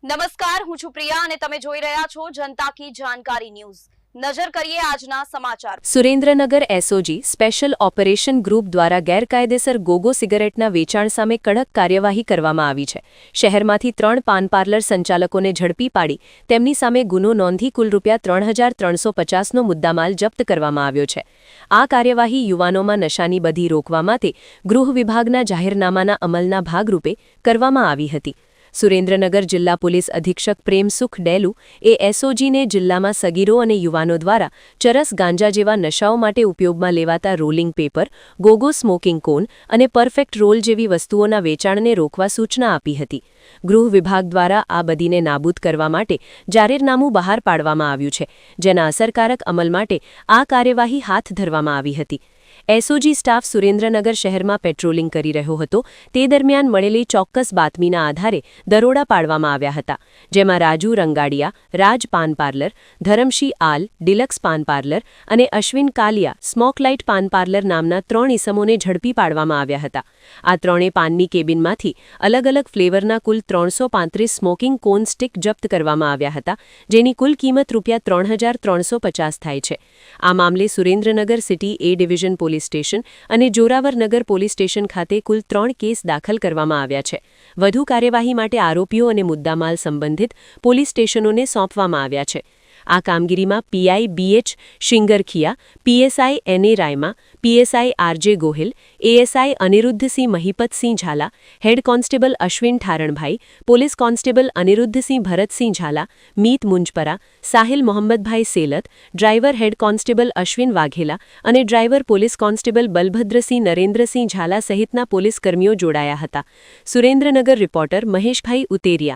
નમસ્કાર, હું છું પ્રિયા અને તમે જોઈ રહ્યા છો જનતા કી જાણકારી ન્યૂઝ। નજર કરીએ આજના સમાચાર। Surendranagar SOG special operation group દ્વારા ગેરકાયદેસર ગોગો સિગારેટના વેચાણ સામે કડક કાર્યવાહી કરવામાં આવી છે। શહેરમાંથી 3 પાન પાર્લર સંચાલકોને ઝડપી પાડી તેમની સામે ગુનો નોંધી કુલ ₹3350નો મુદ્દામાલ જપ્ત કરવામાં આવ્યો છે। આ કાર્યવાહી યુવાનોમાં નશાની બધી રોકવા માટે ગૃહ વિભાગના જાહેરનામાના અમલના ભાગરૂપે કરવામાં આવી હતી। સુરેન્દ્રનગર જિલ્લા પોલીસ અધિક્ષક પ્રેમસુખ ડેલુ એ એસઓજીને જિલ્લામાં સગીરો અને યુવાનો દ્વારા ચરસ ગાંજા જેવા નશાઓ માટે ઉપયોગમાં લેવાતા રોલિંગ પેપર, ગોગો સ્મોકિંગ કોન અને પરફેક્ટ રોલ જેવી વસ્તુઓના વેચાણને રોકવા સૂચના આપી હતી। ગૃહ વિભાગ દ્વારા આ બધીને નાબૂદ કરવા માટે જાહેરનામું બહાર પાડવામાં આવ્યું છે, જેના અસરકારક અમલ માટે આ કાર્યવાહી હાથ ધરવામાં આવી હતી। એસઓજી સ્ટાફ સુરેન્દ્રનગર શહેરમાં પેટ્રોલિંગ કરી રહ્યો હતો તે દરમિયાન મળેલી ચોક્કસ બાતમીના આધારે દરોડા પાડવામાં આવ્યા હતા, જેમાં રાજુ રંગાડિયા, રાજ પાન પાર્લર, ધરમશી આલ, ડિલક્સ પાન પાર્લર અને અશ્વિન કાલિયા, સ્મોકલાઇટ પાન પાર્લર નામના 3 ઇસમોને ઝડપી પાડવામાં આવ્યા હતા। આ ત્રણેય પાનની કેબિનમાંથી અલગ અલગ ફ્લેવરના કુલ 335 સ્મોકિંગ કોન સ્ટિક જપ્ત કરવામાં આવ્યા હતા, જેની કુલ કિંમત ₹3350 થાય છે। આ મામલે સુરેન્દ્રનગર સિટી એ ડિવિઝન પોલીસ સ્ટેશન અને જોરાવરનગર પોલીસ સ્ટેશન ખાતે કુલ 3 કેસ દાખલ કરવામાં આવ્યા છે। વધુ કાર્યવાહી માટે આરોપીઓ અને મુદ્દામાલ સંબંધિત પોલીસ સ્ટેશનોને સોંપવામાં આવ્યા છે। આ કામગીરીમાં પીઆઈ બીએચ શિંગરખિયા, પીએસઆઈ એને Rayma, PSI RJ Gohil, ASI Aniruddhsinh Mahipatsinh Jhala, head constable Ashwin Tharanbhai, police constable Aniruddhsinh Bharatsinh Jhala, Meet Munjpara, Sahil Mohammadbhai Selat, driver head constable Ashwin Vaghela અને driver police constable Balbhadrasinh Narendrasinh Jhala સહિતના પોલીસ કર્મીઓ જોડાયા હતા। સુરેન્દ્રનગર રિપોર્ટર મહેશભાઈ ઉતેરિયા।